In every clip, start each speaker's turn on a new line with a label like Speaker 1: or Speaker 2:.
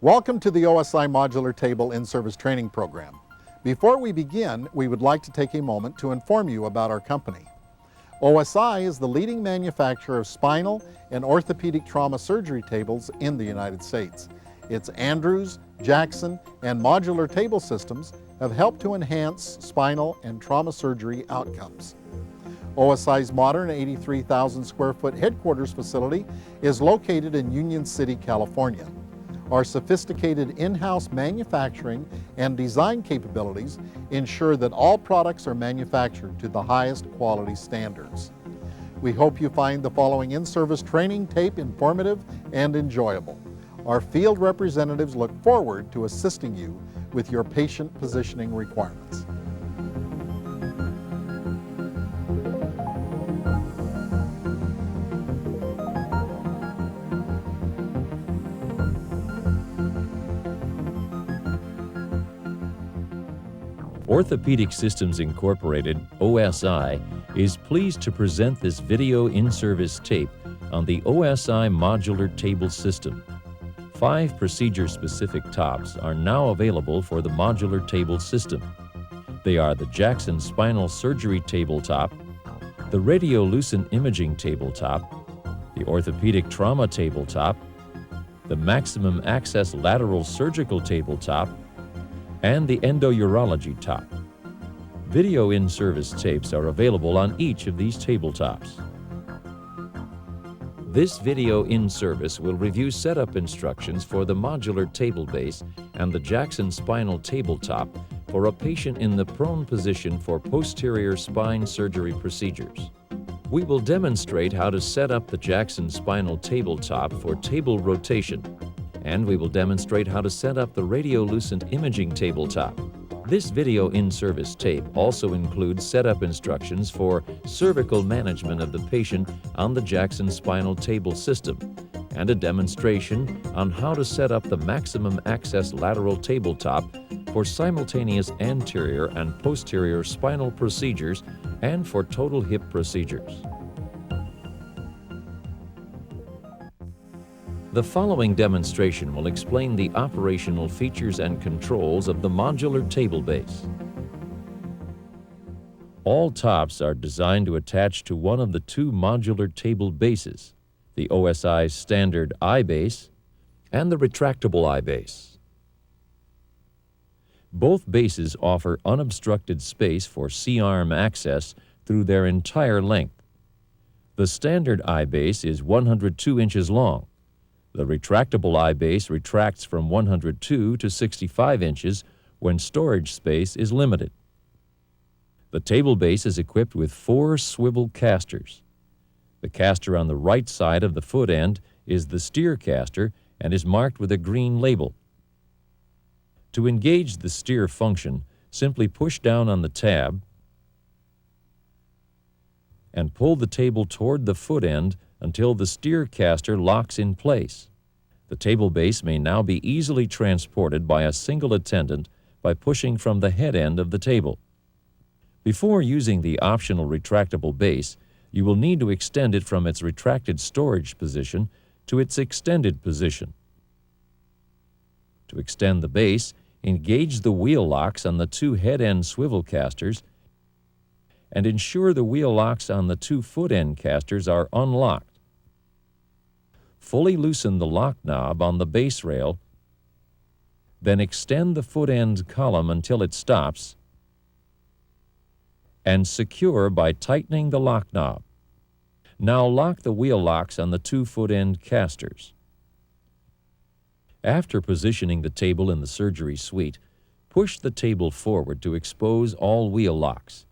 Speaker 1: Welcome to the OSI Modular Table In-Service Training Program. Before we begin, we would like to take a moment to inform you about our company. OSI is the leading manufacturer of spinal and orthopedic trauma surgery tables in the United States. Its Andrews, Jackson, and modular table systems have helped to enhance spinal and trauma surgery outcomes. OSI's modern 83,000 square foot headquarters facility is located in Union City, California. Our sophisticated in-house manufacturing and design capabilities ensure that all products are manufactured to the highest quality standards. We hope you find the following in-service training tape informative and enjoyable. Our field representatives look forward to assisting you with your patient positioning requirements.
Speaker 2: Orthopedic Systems Incorporated, OSI, is pleased to present this video in-service tape on the OSI modular table system. 5 procedure-specific tops are now available for the modular table system. They are the Jackson Spinal Surgery Tabletop, the Radiolucent Imaging Tabletop, the Orthopedic Trauma Tabletop, the Maximum Access Lateral Surgical Tabletop, and the Endourology Top. Video in-service tapes are available on each of these tabletops. This video in-service will review setup instructions for the modular table base and the Jackson Spinal Tabletop for a patient in the prone position for posterior spine surgery procedures. We will demonstrate how to set up the Jackson Spinal Tabletop for table rotation, and we will demonstrate how to set up the Radiolucent Imaging Tabletop. This video in-service tape also includes setup instructions for cervical management of the patient on the Jackson Spinal Table system and a demonstration on how to set up the Maximum Access Lateral Tabletop for simultaneous anterior and posterior spinal procedures and for total hip procedures. The following demonstration will explain the operational features and controls of the modular table base. All tops are designed to attach to one of the 2 modular table bases, the OSI standard I-base and the retractable I-base. Both bases offer unobstructed space for C-arm access through their entire length. The standard I-base is 102 inches long. The retractable I-base retracts from 102 to 65 inches when storage space is limited. The table base is equipped with 4 swivel casters. The caster on the right side of the foot end is the steer caster and is marked with a green label. To engage the steer function, simply push down on the tab and pull the table toward the foot end until the steer caster locks in place. The table base may now be easily transported by a single attendant by pushing from the head end of the table. Before using the optional retractable base, you will need to extend it from its retracted storage position to its extended position. To extend the base, engage the wheel locks on the 2 head end swivel casters and ensure the wheel locks on the 2 foot end casters are unlocked. Fully loosen the lock knob on the base rail, then extend the foot end column until it stops, and secure by tightening the lock knob. Now lock the wheel locks on the 2 foot end casters. After positioning the table in the surgery suite, push the table forward to expose all wheel locks.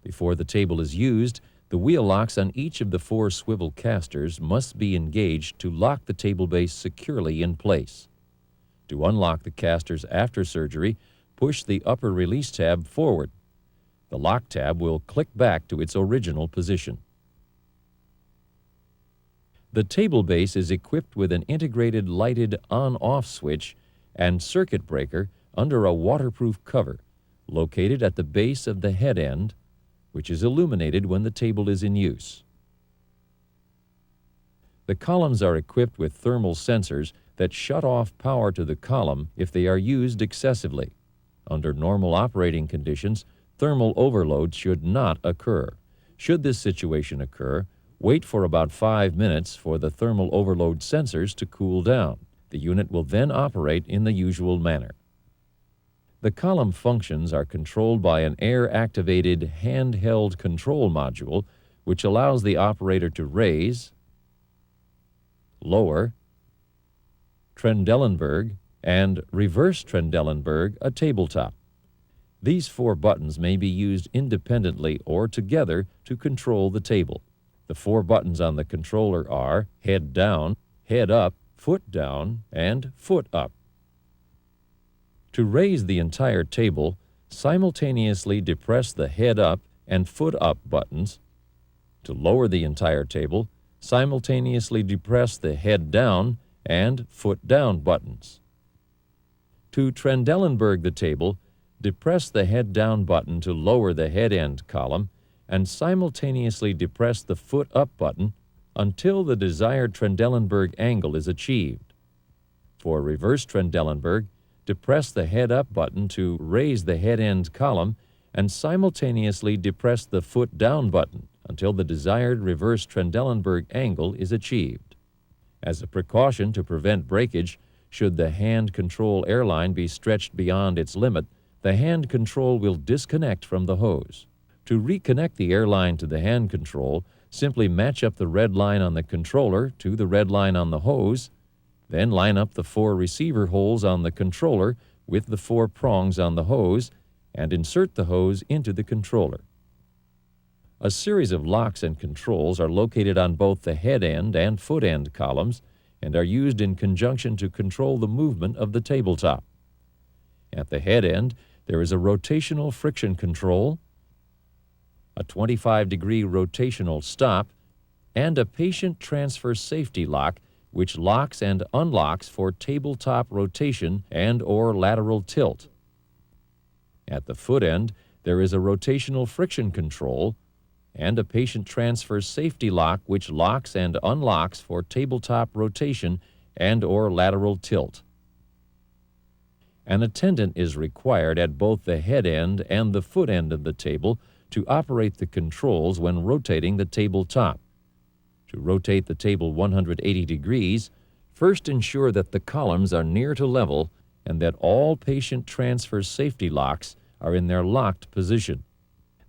Speaker 2: Before the table is used, the wheel locks on each of the 4 swivel casters must be engaged to lock the table base securely in place. To unlock the casters after surgery, push the upper release tab forward. The lock tab will click back to its original position. The table base is equipped with an integrated lighted on-off switch and circuit breaker under a waterproof cover located at the base of the head end, which is illuminated when the table is in use. The columns are equipped with thermal sensors that shut off power to the column if they are used excessively. Under normal operating conditions, thermal overload should not occur. Should this situation occur, wait for about 5 minutes for the thermal overload sensors to cool down. The unit will then operate in the usual manner. The column functions are controlled by an air-activated handheld control module, which allows the operator to raise, lower, Trendelenburg, and reverse Trendelenburg a tabletop. These 4 buttons may be used independently or together to control the table. The 4 buttons on the controller are head down, head up, foot down, and foot up. To raise the entire table, simultaneously depress the head up and foot up buttons. To lower the entire table, simultaneously depress the head down and foot down buttons. To Trendelenburg the table, depress the head down button to lower the head end column and simultaneously depress the foot up button until the desired Trendelenburg angle is achieved. For reverse Trendelenburg, depress the head up button to raise the head end column and simultaneously depress the foot down button until the desired reverse Trendelenburg angle is achieved. As a precaution to prevent breakage, should the hand control airline be stretched beyond its limit, the hand control will disconnect from the hose. To reconnect the airline to the hand control, simply match up the red line on the controller to the red line on the hose, then line up the 4 receiver holes on the controller with the 4 prongs on the hose and insert the hose into the controller. A series of locks and controls are located on both the head end and foot end columns and are used in conjunction to control the movement of the tabletop. At the head end, there is a rotational friction control, a 25-degree rotational stop, and a patient transfer safety lock which locks and unlocks for tabletop rotation and/or lateral tilt. At the foot end, there is a rotational friction control and a patient transfer safety lock which locks and unlocks for tabletop rotation and/or lateral tilt. An attendant is required at both the head end and the foot end of the table to operate the controls when rotating the tabletop. To rotate the table 180 degrees, first ensure that the columns are near to level and that all patient transfer safety locks are in their locked position.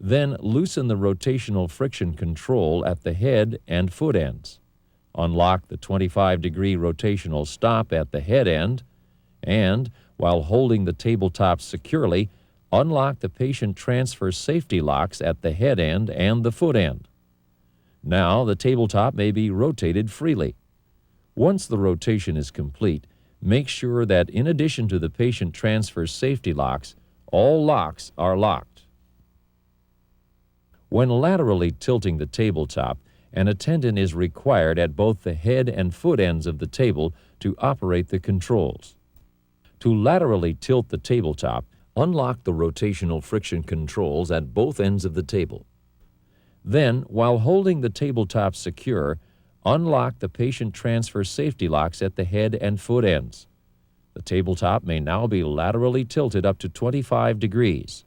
Speaker 2: Then loosen the rotational friction control at the head and foot ends. Unlock the 25-degree rotational stop at the head end, and, while holding the tabletop securely, unlock the patient transfer safety locks at the head end and the foot end. Now the tabletop may be rotated freely. Once the rotation is complete, make sure that in addition to the patient transfer safety locks, all locks are locked. When laterally tilting the tabletop, an attendant is required at both the head and foot ends of the table to operate the controls. To laterally tilt the tabletop, unlock the rotational friction controls at both ends of the table. Then, while holding the tabletop secure, unlock the patient transfer safety locks at the head and foot ends. The tabletop may now be laterally tilted up to 25 degrees.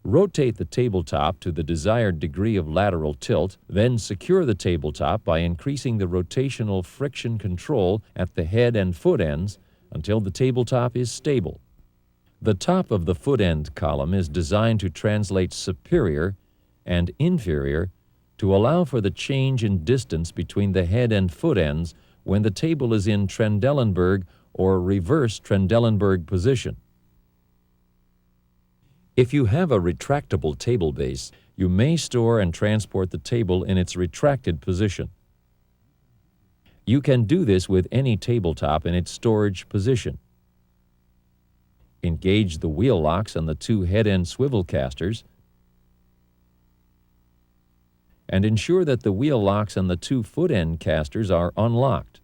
Speaker 2: Rotate the tabletop to the desired degree of lateral tilt, then secure the tabletop by increasing the rotational friction control at the head and foot ends until the tabletop is stable. The top of the foot end column is designed to translate superior and inferior to allow for the change in distance between the head and foot ends when the table is in Trendelenburg or reverse Trendelenburg position. If you have a retractable table base, you may store and transport the table in its retracted position. You can do this with any tabletop in its storage position. Engage the wheel locks on the 2 head-end swivel casters and ensure that the wheel locks on the 2 foot-end casters are unlocked.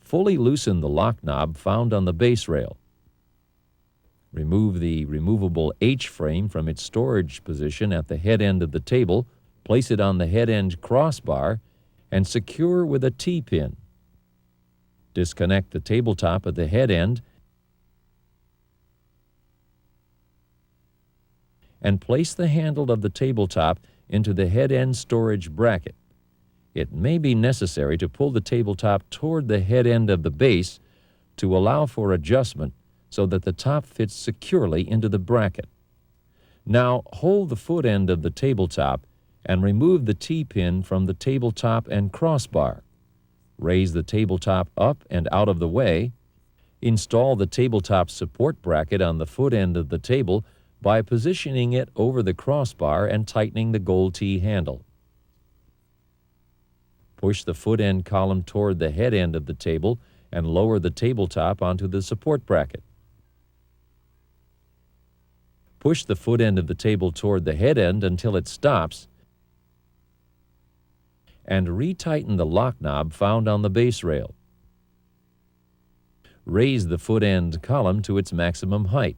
Speaker 2: Fully loosen the lock knob found on the base rail. Remove the removable H-frame from its storage position at the head end of the table, place it on the head end crossbar, and secure with a T-pin. Disconnect the tabletop at the head end and place the handle of the tabletop into the head end storage bracket. It may be necessary to pull the tabletop toward the head end of the base to allow for adjustment so that the top fits securely into the bracket. Now hold the foot end of the tabletop and remove the T-pin from the tabletop and crossbar. Raise the tabletop up and out of the way. Install the tabletop support bracket on the foot end of the table by positioning it over the crossbar and tightening the gold T handle. Push the foot end column toward the head end of the table and lower the tabletop onto the support bracket. Push the foot end of the table toward the head end until it stops and retighten the lock knob found on the base rail. Raise the foot end column to its maximum height.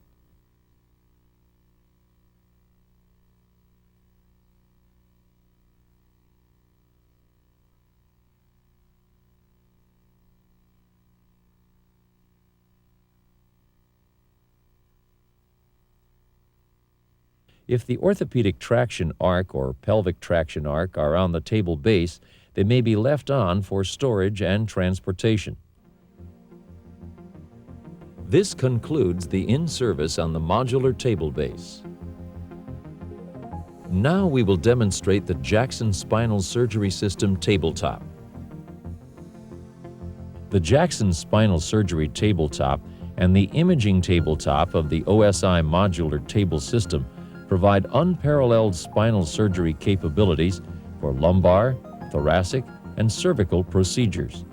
Speaker 2: If the orthopedic traction arc or pelvic traction arc are on the table base, they may be left on for storage and transportation. This concludes the in-service on the modular table base. Now we will demonstrate the Jackson Spinal Surgery System tabletop. The Jackson Spinal Surgery tabletop and the imaging tabletop of the OSI modular table system provide unparalleled spinal surgery capabilities for lumbar, thoracic, and cervical procedures.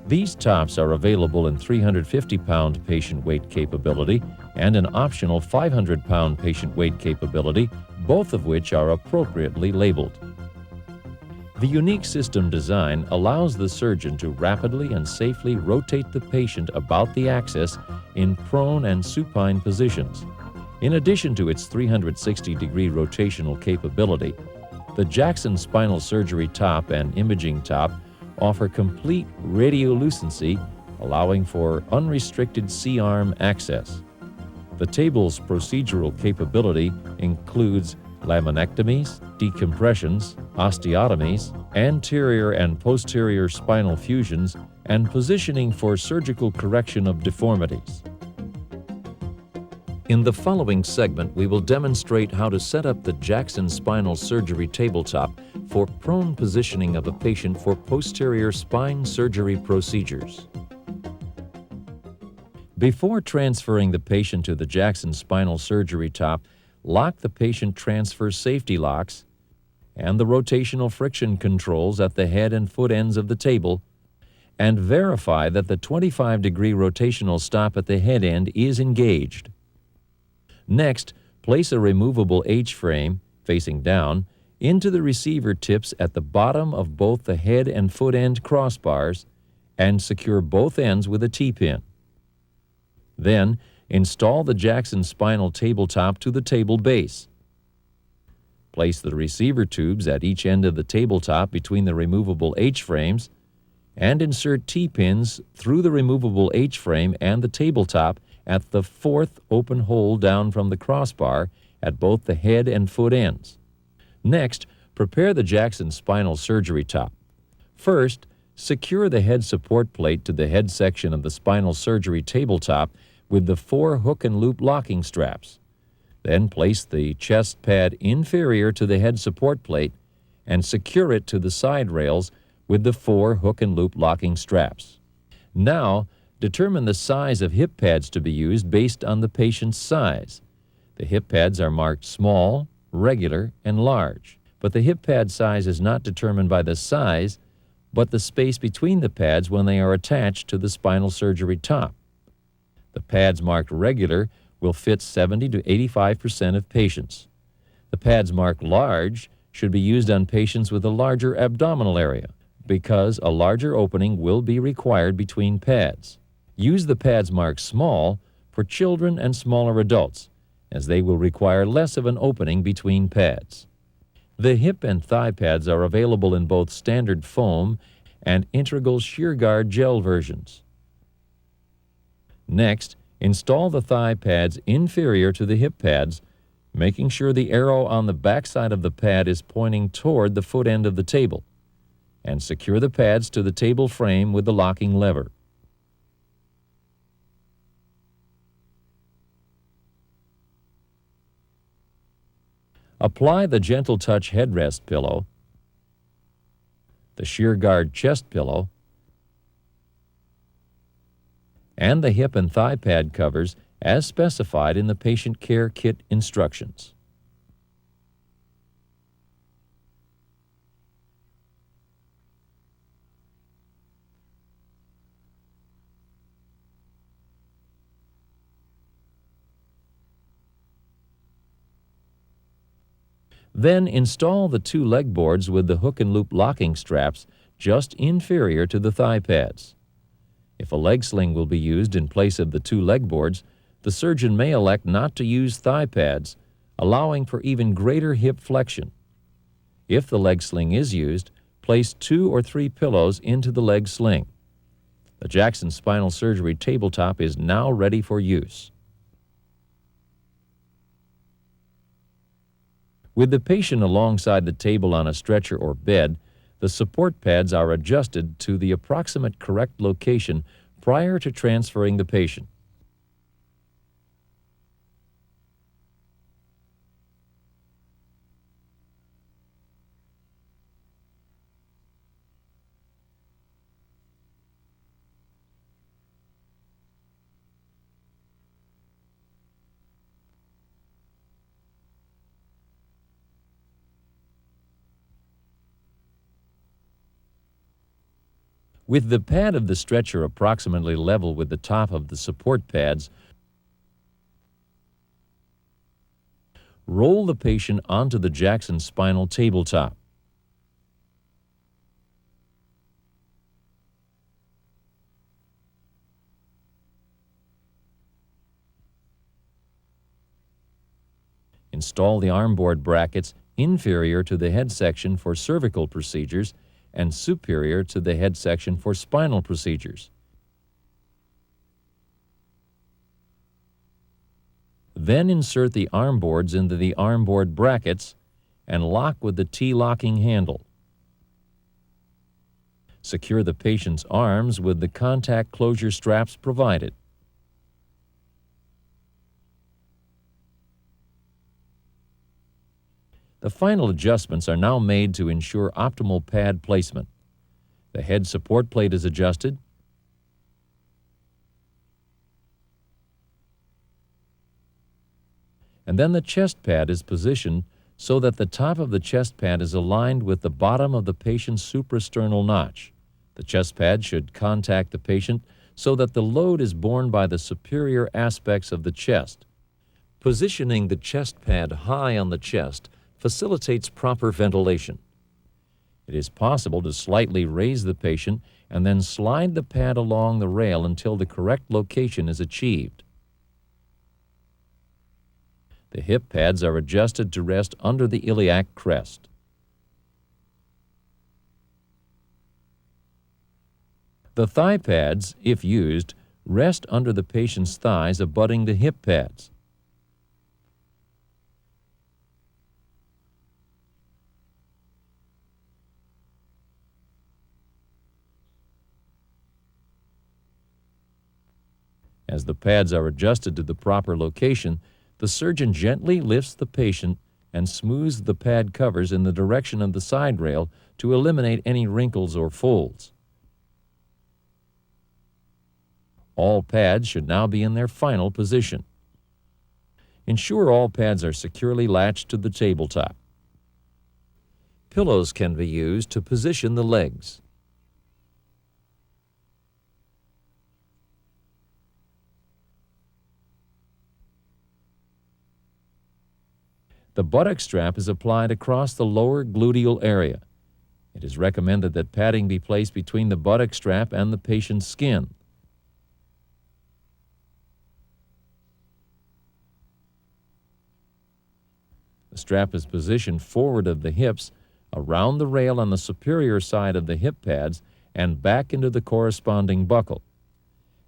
Speaker 2: These tops are available in 350-pound patient weight capability and an optional 500-pound patient weight capability, both of which are appropriately labeled. The unique system design allows the surgeon to rapidly and safely rotate the patient about the axis in prone and supine positions. In addition to its 360-degree rotational capability, the Jackson Spinal Surgery top and imaging top offer complete radiolucency, allowing for unrestricted C-arm access. The table's procedural capability includes laminectomies, decompressions, osteotomies, anterior and posterior spinal fusions, and positioning for surgical correction of deformities. In the following segment, we will demonstrate how to set up the Jackson Spinal Surgery tabletop for prone positioning of a patient for posterior spine surgery procedures. Before transferring the patient to the Jackson Spinal Surgery top, lock the patient transfer safety locks and the rotational friction controls at the head and foot ends of the table, and verify that the 25-degree rotational stop at the head end is engaged. Next, place a removable H-frame, facing down, into the receiver tips at the bottom of both the head and foot end crossbars and secure both ends with a T-pin. Then, install the Jackson Spinal tabletop to the table base. Place the receiver tubes at each end of the tabletop between the removable H-frames and insert T-pins through the removable H-frame and the tabletop at the fourth open hole down from the crossbar at both the head and foot ends. Next, prepare the Jackson Spinal Surgery top. First, secure the head support plate to the head section of the spinal surgery tabletop with the 4 hook and loop locking straps. Then place the chest pad inferior to the head support plate and secure it to the side rails with the 4 hook and loop locking straps. Now, determine the size of hip pads to be used based on the patient's size. The hip pads are marked small, regular, and large, but the hip pad size is not determined by the size, but the space between the pads when they are attached to the spinal surgery top. The pads marked regular will fit 70 to 85% of patients. The pads marked large should be used on patients with a larger abdominal area, because a larger opening will be required between pads. Use the pads marked small for children and smaller adults, as they will require less of an opening between pads. The hip and thigh pads are available in both standard foam and integral shear guard gel versions. Next, install the thigh pads inferior to the hip pads, making sure the arrow on the backside of the pad is pointing toward the foot end of the table, and secure the pads to the table frame with the locking lever. Apply the Gentle Touch headrest pillow, the shear guard chest pillow, and the hip and thigh pad covers as specified in the patient care kit instructions. Then install the two leg boards with the hook and loop locking straps just inferior to the thigh pads. If a leg sling will be used in place of the two leg boards, the surgeon may elect not to use thigh pads, allowing for even greater hip flexion. If the leg sling is used, place 2 or 3 pillows into the leg sling. The Jackson Spinal Surgery tabletop is now ready for use. With the patient alongside the table on a stretcher or bed, the support pads are adjusted to the approximate correct location prior to transferring the patient. With the pad of the stretcher approximately level with the top of the support pads, roll the patient onto the Jackson Spinal tabletop. Install the armboard brackets inferior to the head section for cervical procedures and superior to the head section for spinal procedures. Then insert the armboards into the armboard brackets and lock with the T-locking handle. Secure the patient's arms with the contact closure straps provided. The final adjustments are now made to ensure optimal pad placement. The head support plate is adjusted, and then the chest pad is positioned so that the top of the chest pad is aligned with the bottom of the patient's suprasternal notch. The chest pad should contact the patient so that the load is borne by the superior aspects of the chest. Positioning the chest pad high on the chest facilitates proper ventilation. It is possible to slightly raise the patient and then slide the pad along the rail until the correct location is achieved. The hip pads are adjusted to rest under the iliac crest. The thigh pads, if used, rest under the patient's thighs abutting the hip pads. As the pads are adjusted to the proper location, the surgeon gently lifts the patient and smooths the pad covers in the direction of the side rail to eliminate any wrinkles or folds. All pads should now be in their final position. Ensure all pads are securely latched to the tabletop. Pillows can be used to position the legs. The buttock strap is applied across the lower gluteal area. It is recommended that padding be placed between the buttock strap and the patient's skin. The strap is positioned forward of the hips, around the rail on the superior side of the hip pads, and back into the corresponding buckle.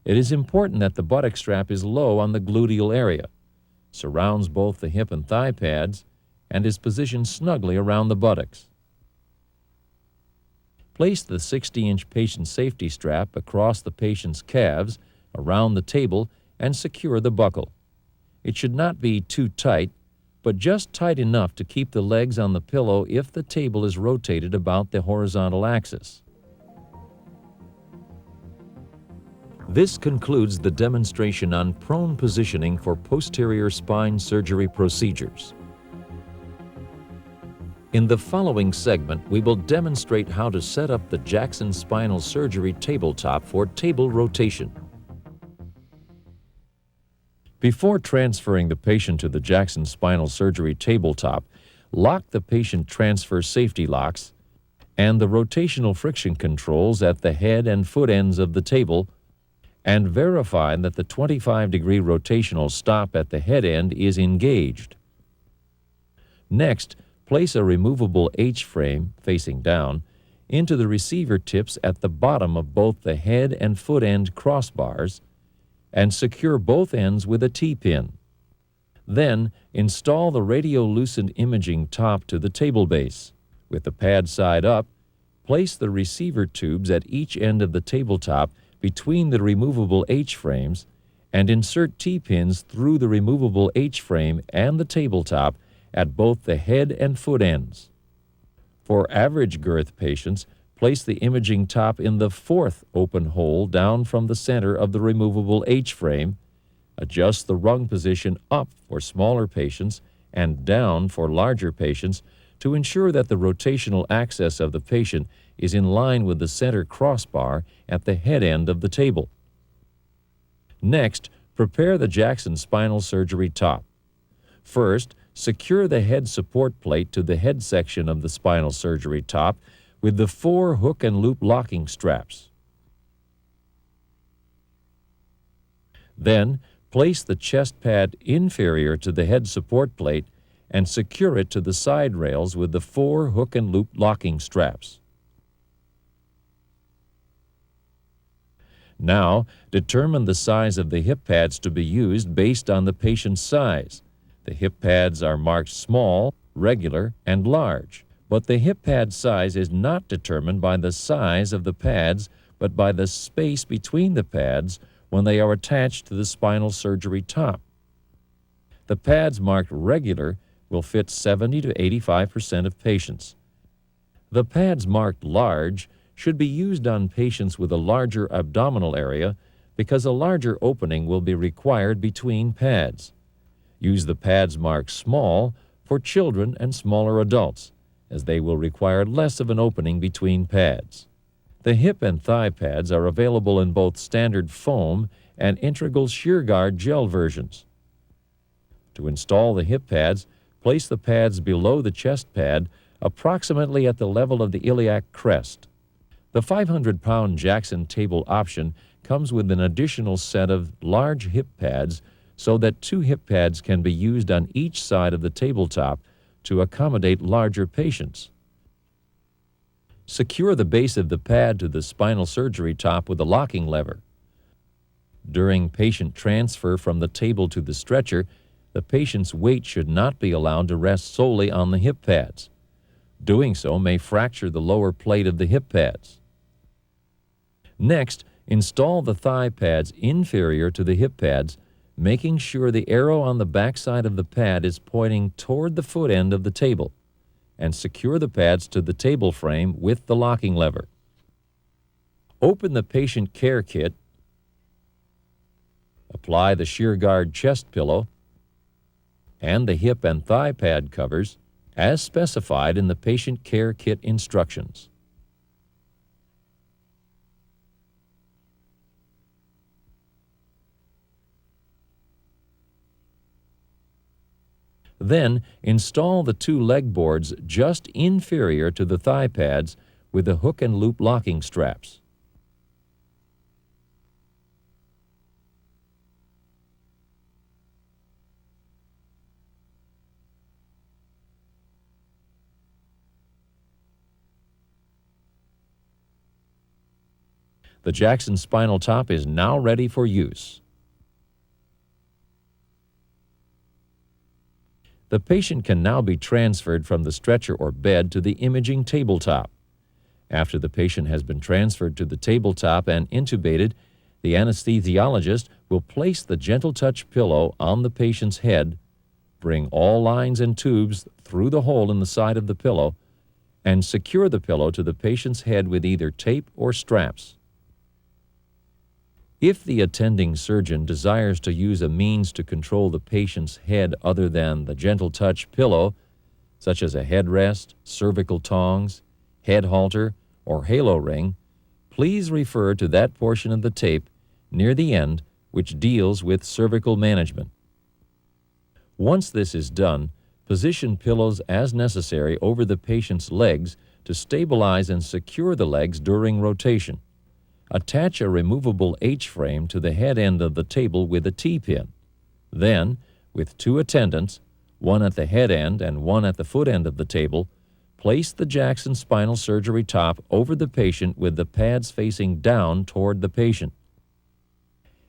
Speaker 2: It is important that the buttock strap is low on the gluteal area, surrounds both the hip and thigh pads, and is positioned snugly around the buttocks. Place the 60-inch patient safety strap across the patient's calves, around the table, and secure the buckle. It should not be too tight, but just tight enough to keep the legs on the pillow if the table is rotated about the horizontal axis. This concludes the demonstration on prone positioning for posterior spine surgery procedures. In the following segment, we will demonstrate how to set up the Jackson Spinal Surgery tabletop for table rotation. Before transferring the patient to the Jackson Spinal Surgery tabletop, lock the patient transfer safety locks and the rotational friction controls at the head and foot ends of the table, and verify that the 25-degree rotational stop at the head end is engaged. Next, place a removable H-frame, facing down, into the receiver tips at the bottom of both the head and foot end crossbars, and secure both ends with a T-pin. Then, install the radiolucent imaging top to the table base. With the pad side up, place the receiver tubes at each end of the tabletop between the removable H-frames and insert T-pins through the removable H-frame and the tabletop at both the head and foot ends. For average girth patients, place the imaging top in the fourth open hole down from the center of the removable H-frame, adjust the rung position up for smaller patients and down for larger patients to ensure that the rotational axis of the patient is in line with the center crossbar at the head end of the table. Next, prepare the Jackson Spinal Surgery top. First, secure the head support plate to the head section of the spinal surgery top with the 4 hook and loop locking straps. Then, place the chest pad inferior to the head support plate and secure it to the side rails with the 4 hook and loop locking straps. Now, determine the size of the hip pads to be used based on the patient's size. The hip pads are marked small, regular, and large, but the hip pad size is not determined by the size of the pads, but by the space between the pads when they are attached to the spinal surgery top. The pads marked regular will fit 70 to 85% of patients. The pads marked large should be used on patients with a larger abdominal area because a larger opening will be required between pads. Use the pads marked small for children and smaller adults, as they will require less of an opening between pads. The hip and thigh pads are available in both standard foam and integral shear guard gel versions. To install the hip pads, place the pads below the chest pad, approximately at the level of the iliac crest. The 500-pound Jackson table option comes with an additional set of large hip pads so that 2 hip pads can be used on each side of the tabletop to accommodate larger patients. Secure the base of the pad to the spinal surgery top with a locking lever. During patient transfer from the table to the stretcher, the patient's weight should not be allowed to rest solely on the hip pads. Doing so may fracture the lower plate of the hip pads. Next, install the thigh pads inferior to the hip pads, making sure the arrow on the backside of the pad is pointing toward the foot end of the table, and secure the pads to the table frame with the locking lever. Open the patient care kit, apply the shear guard chest pillow, and the hip and thigh pad covers as specified in the patient care kit instructions. Then, install the 2 leg boards just inferior to the thigh pads with the hook and loop locking straps. The Jackson spinal top is now ready for use. The patient can now be transferred from the stretcher or bed to the imaging tabletop. After the patient has been transferred to the tabletop and intubated, the anesthesiologist will place the gentle touch pillow on the patient's head, bring all lines and tubes through the hole in the side of the pillow, and secure the pillow to the patient's head with either tape or straps. If the attending surgeon desires to use a means to control the patient's head other than the gentle touch pillow, such as a headrest, cervical tongs, head halter, or halo ring, please refer to that portion of the tape near the end which deals with cervical management. Once this is done, position pillows as necessary over the patient's legs to stabilize and secure the legs during rotation. Attach a removable H-frame to the head end of the table with a T-pin. Then, with two attendants, one at the head end and one at the foot end of the table, place the Jackson spinal surgery top over the patient with the pads facing down toward the patient.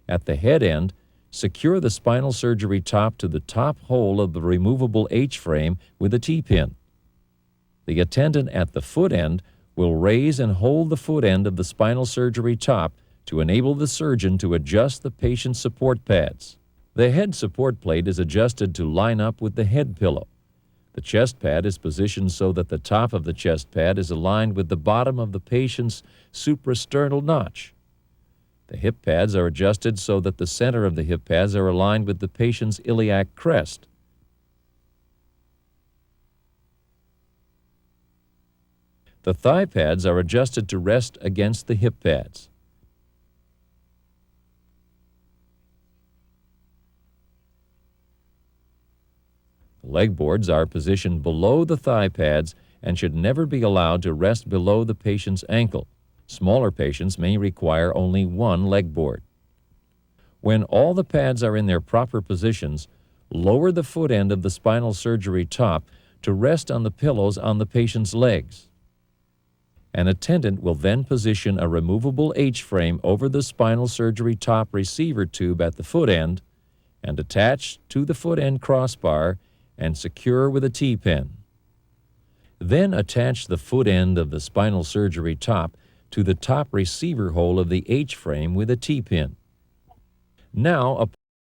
Speaker 2: At the head end, secure the spinal surgery top to the top hole of the removable H-frame with a T-pin. The attendant at the foot end will raise and hold the foot end of the spinal surgery top to enable the surgeon to adjust the patient's support pads. The head support plate is adjusted to line up with the head pillow. The chest pad is positioned so that the top of the chest pad is aligned with the bottom of the patient's suprasternal notch. The hip pads are adjusted so that the center of the hip pads are aligned with the patient's iliac crest. The thigh pads are adjusted to rest against the hip pads. The leg boards are positioned below the thigh pads and should never be allowed to rest below the patient's ankle. Smaller patients may require only one leg board. When all the pads are in their proper positions, lower the foot end of the spinal surgery top to rest on the pillows on the patient's legs. An attendant will then position a removable H-frame over the spinal surgery top receiver tube at the foot end and attach to the foot end crossbar and secure with a T-pin. Then attach the foot end of the spinal surgery top to the top receiver hole of the H-frame with a T-pin. Now,